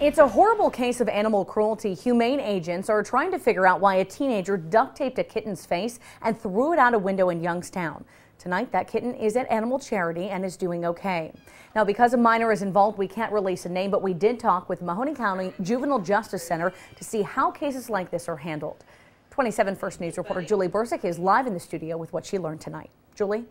It's a horrible case of animal cruelty. Humane agents are trying to figure out why a teenager duct taped a kitten's face and threw it out a window in Youngstown. Tonight, that kitten is at Animal Charity and is doing okay. Now, because a minor is involved, we can't release a name, but we did talk with Mahoney County Juvenile Justice Center to see how cases like this are handled. 27 First News reporter Julie Bercik is live in the studio with what she learned tonight. Julie?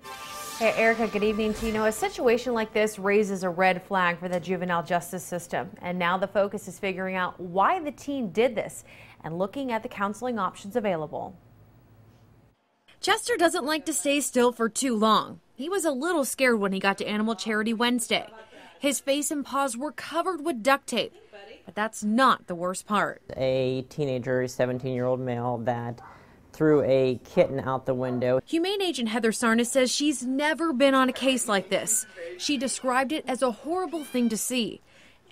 Hey, Erica, good evening to you. A situation like this raises a red flag for the juvenile justice system. And now the focus is figuring out why the teen did this and looking at the counseling options available. Chester doesn't like to stay still for too long. He was a little scared when he got to Animal Charity Wednesday. His face and paws were covered with duct tape. But that's not the worst part. A teenager, a 17-year-old male, that threw a kitten out the window. Humane agent Heather Sarnas says she's never been on a case like this. She described it as a horrible thing to see.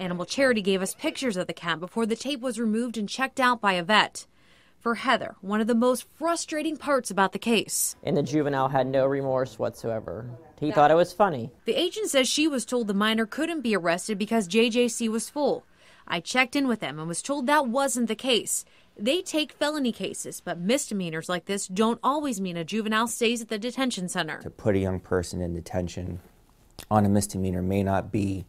Animal Charity gave us pictures of the cat before the tape was removed and checked out by a vet. For Heather, one of the most frustrating parts about the case. And the juvenile had no remorse whatsoever. He thought it was funny. The agent says she was told the minor couldn't be arrested because JJC was full. I checked in with them and was told that wasn't the case. They take felony cases, but misdemeanors like this don't always mean a juvenile stays at the detention center. To put a young person in detention on a misdemeanor may not be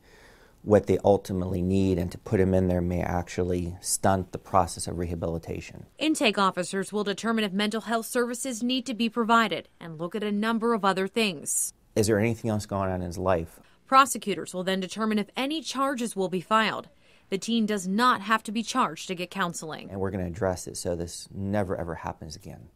what they ultimately need, and to put him in there may actually stunt the process of rehabilitation. Intake officers will determine if mental health services need to be provided and look at a number of other things. Is there anything else going on in his life? Prosecutors will then determine if any charges will be filed. The teen does not have to be charged to get counseling. And we're going to address it so this never ever happens again.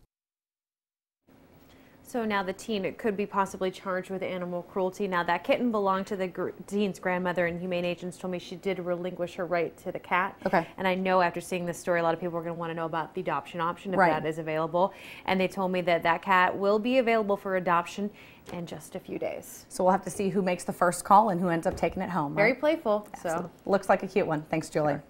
So now the teen could be possibly charged with animal cruelty. Now that kitten belonged to the teen's grandmother, and humane agents told me she did relinquish her right to the cat. Okay. And I know after seeing this story, a lot of people are going to want to know about the adoption option if Right. that is available. And they told me that that cat will be available for adoption in just a few days. So we'll have to see who makes the first call and who ends up taking it home. Very Right? playful. Absolutely. So Looks like a cute one. Thanks, Julie. Sure.